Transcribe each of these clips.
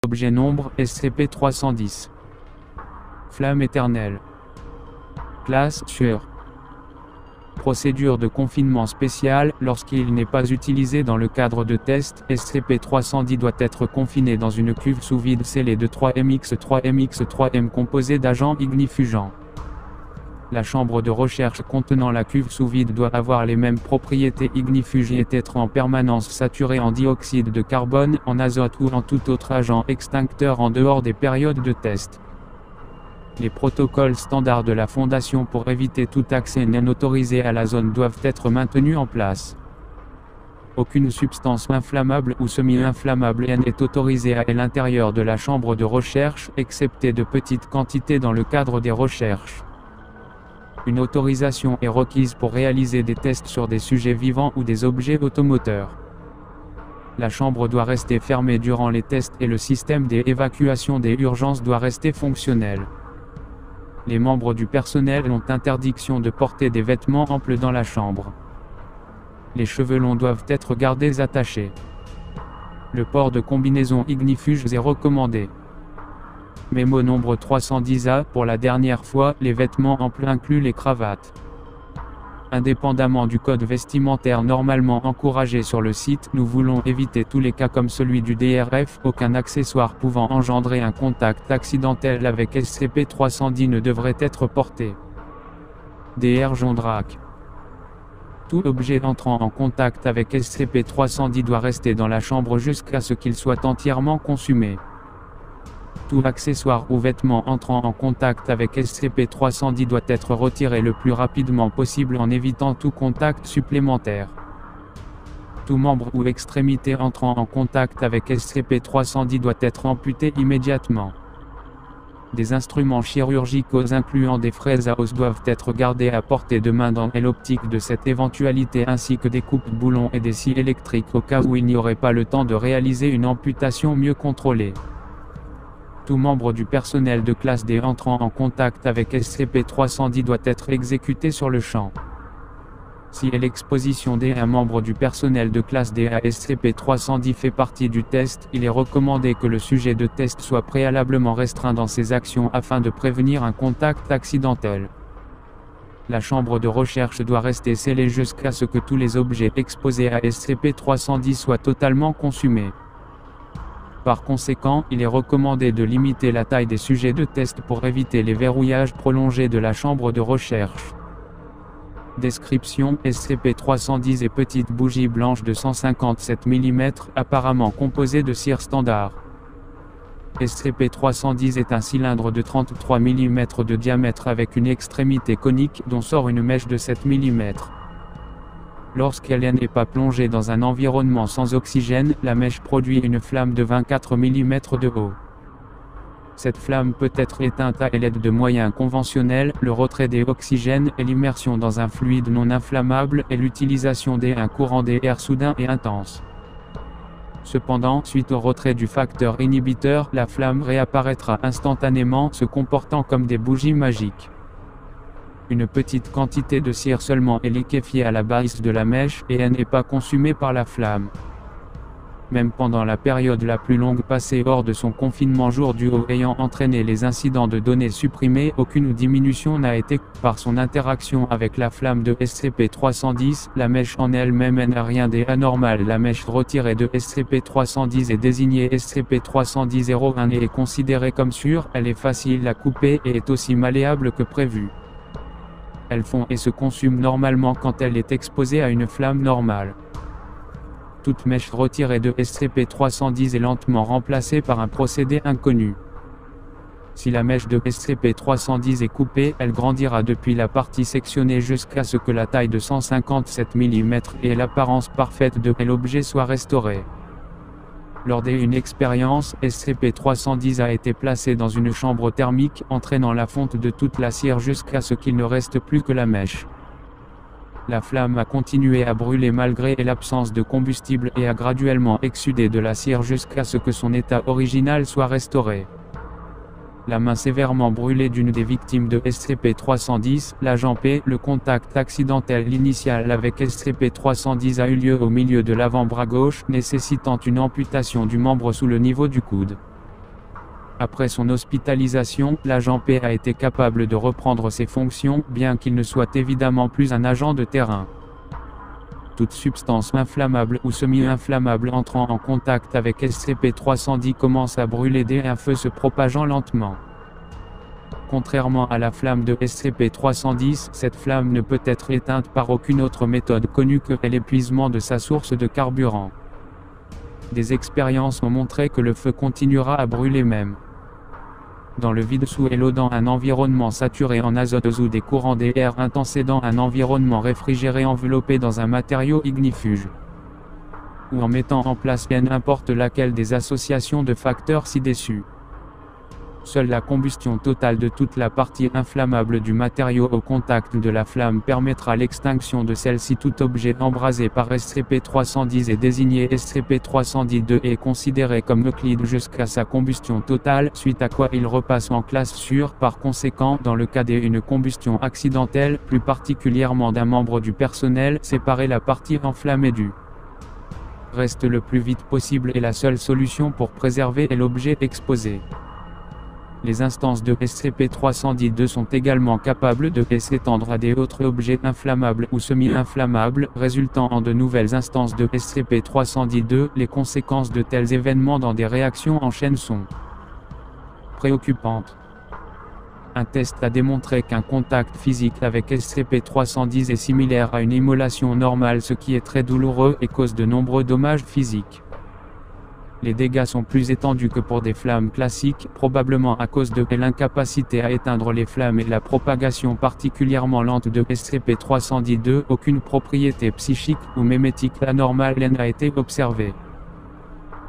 Objet nombre SCP-310. Flamme éternelle. Classe sûre. Procédure de confinement spéciale. Lorsqu'il n'est pas utilisé dans le cadre de tests, SCP-310 doit être confiné dans une cuve sous vide scellée de 3MX3MX3M composée d'agents ignifugeants. La chambre de recherche contenant la cuve sous vide doit avoir les mêmes propriétés ignifuges et être en permanence saturée en dioxyde de carbone, en azote ou en tout autre agent extincteur en dehors des périodes de test. Les protocoles standards de la Fondation pour éviter tout accès non autorisé à la zone doivent être maintenus en place. Aucune substance inflammable ou semi-inflammable n'est autorisée à l'intérieur de la chambre de recherche, excepté de petites quantités dans le cadre des recherches. Une autorisation est requise pour réaliser des tests sur des sujets vivants ou des objets automoteurs. La chambre doit rester fermée durant les tests et le système d'évacuation des urgences doit rester fonctionnel. Les membres du personnel ont interdiction de porter des vêtements amples dans la chambre. Les cheveux longs doivent être gardés attachés. Le port de combinaisons ignifuges est recommandé. Mémo nombre 310A. Pour la dernière fois, les vêtements amples incluent les cravates. Indépendamment du code vestimentaire normalement encouragé sur le site, nous voulons éviter tous les cas comme celui du DRF. Aucun accessoire pouvant engendrer un contact accidentel avec SCP-310 ne devrait être porté. DR Jondrac. Tout objet entrant en contact avec SCP-310 doit rester dans la chambre jusqu'à ce qu'il soit entièrement consumé. Tout accessoire ou vêtement entrant en contact avec SCP-310 doit être retiré le plus rapidement possible en évitant tout contact supplémentaire. Tout membre ou extrémité entrant en contact avec SCP-310 doit être amputé immédiatement. Des instruments chirurgicaux incluant des fraises à os doivent être gardés à portée de main dans l'optique de cette éventualité ainsi que des coupes-boulons et des scies électriques au cas où il n'y aurait pas le temps de réaliser une amputation mieux contrôlée. Tout membre du personnel de classe D entrant en contact avec SCP-310 doit être exécuté sur le champ. Si l'exposition d'un membre du personnel de classe D à SCP-310 fait partie du test, il est recommandé que le sujet de test soit préalablement restreint dans ses actions afin de prévenir un contact accidentel. La chambre de recherche doit rester scellée jusqu'à ce que tous les objets exposés à SCP-310 soient totalement consumés. Par conséquent, il est recommandé de limiter la taille des sujets de test pour éviter les verrouillages prolongés de la chambre de recherche. Description: SCP-310 est petite bougie blanche de 157 mm, apparemment composée de cire standard. SCP-310 est un cylindre de 33 mm de diamètre avec une extrémité conique dont sort une mèche de 7 mm. Lorsqu'elle n'est pas plongée dans un environnement sans oxygène, la mèche produit une flamme de 24 mm de haut. Cette flamme peut être éteinte à l'aide de moyens conventionnels, le retrait des oxygènes et l'immersion dans un fluide non inflammable et l'utilisation d'un courant d'air soudain et intense. Cependant, suite au retrait du facteur inhibiteur, la flamme réapparaîtra instantanément, se comportant comme des bougies magiques. Une petite quantité de cire seulement est liquéfiée à la base de la mèche et elle n'est pas consumée par la flamme. Même pendant la période la plus longue passée hors de son confinement jour du haut ayant entraîné les incidents de données supprimés, aucune diminution n'a été. Par son interaction avec la flamme de SCP-310, la mèche en elle-même n'a rien d'anormal. La mèche retirée de SCP-310 est désignée SCP-310-01 et est considérée comme sûre, elle est facile à couper et est aussi malléable que prévu. Elle fond et se consume normalement quand elle est exposée à une flamme normale. Toute mèche retirée de SCP-310 est lentement remplacée par un procédé inconnu. Si la mèche de SCP-310 est coupée, elle grandira depuis la partie sectionnée jusqu'à ce que la taille de 157 mm et l'apparence parfaite de l'objet soit restaurée. Lors d'une expérience, SCP-310 a été placé dans une chambre thermique, entraînant la fonte de toute la cire jusqu'à ce qu'il ne reste plus que la mèche. La flamme a continué à brûler malgré l'absence de combustible et a graduellement exsudé de la cire jusqu'à ce que son état original soit restauré. La main sévèrement brûlée d'une des victimes de SCP-310, l'agent P. Le contact accidentel initial avec SCP-310 a eu lieu au milieu de l'avant-bras gauche, nécessitant une amputation du membre sous le niveau du coude. Après son hospitalisation, l'agent P a été capable de reprendre ses fonctions, bien qu'il ne soit évidemment plus un agent de terrain. Toute substance inflammable ou semi-inflammable entrant en contact avec SCP-310 commence à brûler dès un feu se propageant lentement. Contrairement à la flamme de SCP-310, cette flamme ne peut être éteinte par aucune autre méthode connue que l'épuisement de sa source de carburant. Des expériences ont montré que le feu continuera à brûler même dans le vide sous l'eau, dans un environnement saturé en azote ou des courants d'air intenses, dans un environnement réfrigéré enveloppé dans un matériau ignifuge, ou en mettant en place n'importe laquelle des associations de facteurs ci-dessus. Seule la combustion totale de toute la partie inflammable du matériau au contact de la flamme permettra l'extinction de celle-ci. Tout objet embrasé par SCP-310 est désigné SCP-310-2 et est considéré comme euclide jusqu'à sa combustion totale, suite à quoi il repasse en classe sûre. Par conséquent, dans le cas d'une combustion accidentelle, plus particulièrement d'un membre du personnel, séparer la partie enflammée du reste le plus vite possible est la seule solution pour préserver l'objet exposé. Les instances de SCP-310-2 sont également capables de s'étendre à des autres objets inflammables ou semi-inflammables, résultant en de nouvelles instances de SCP-310-2. Les conséquences de tels événements dans des réactions en chaîne sont préoccupantes. Un test a démontré qu'un contact physique avec SCP-310 est similaire à une immolation normale, ce qui est très douloureux et cause de nombreux dommages physiques. Les dégâts sont plus étendus que pour des flammes classiques, probablement à cause de l'incapacité à éteindre les flammes et la propagation particulièrement lente de SCP-310-2. Aucune propriété psychique ou mémétique anormale n'a été observée.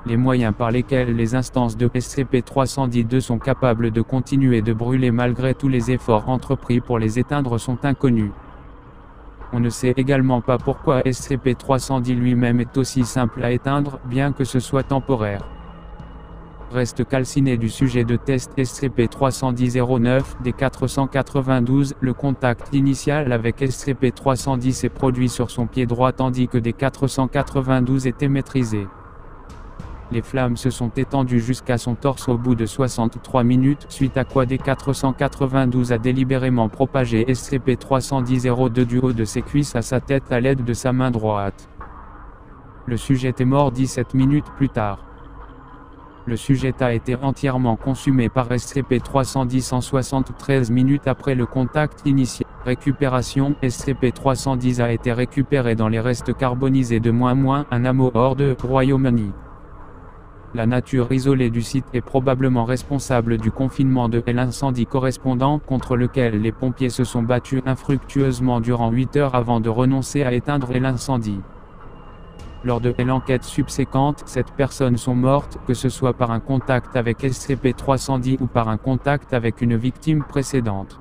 Les moyens par lesquels les instances de SCP-310-2 sont capables de continuer de brûler malgré tous les efforts entrepris pour les éteindre sont inconnus. On ne sait également pas pourquoi SCP-310 lui-même est aussi simple à éteindre, bien que ce soit temporaire. Reste calciné du sujet de test SCP-310-09 des 492, le contact initial avec SCP-310 s'est produit sur son pied droit tandis que des 492 étaient maîtrisés. Les flammes se sont étendues jusqu'à son torse au bout de 63 minutes, suite à quoi des 492 a délibérément propagé SCP-310-02 du haut de ses cuisses à sa tête à l'aide de sa main droite. Le sujet est mort 17 minutes plus tard. Le sujet a été entièrement consumé par SCP-310 en 73 minutes après le contact initial. Récupération, SCP-310 a été récupéré dans les restes carbonisés de un hameau hors de Royaume-Uni. La nature isolée du site est probablement responsable du confinement de l'incendie correspondant, contre lequel les pompiers se sont battus infructueusement durant 8 heures avant de renoncer à éteindre l'incendie. Lors de l'enquête subséquente, 7 personnes sont mortes, que ce soit par un contact avec SCP-310 ou par un contact avec une victime précédente.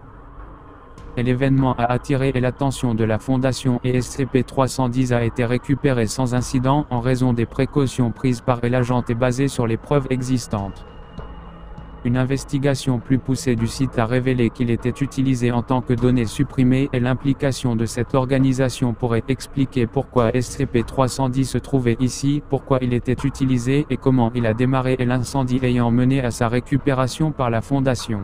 L'événement a attiré l'attention de la Fondation et SCP-310 a été récupéré sans incident en raison des précautions prises par l'agent et basées sur les preuves existantes. Une investigation plus poussée du site a révélé qu'il était utilisé en tant que données supprimées et l'implication de cette organisation pourrait expliquer pourquoi SCP-310 se trouvait ici, pourquoi il était utilisé et comment il a démarré l'incendie ayant mené à sa récupération par la Fondation.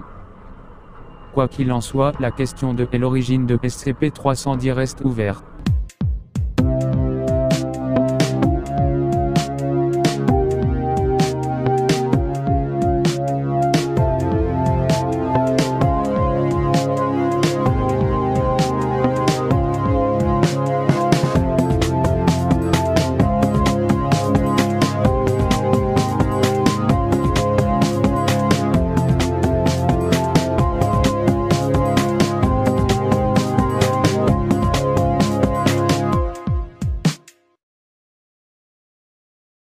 Quoi qu'il en soit, la question de l'origine de SCP-310 reste ouverte.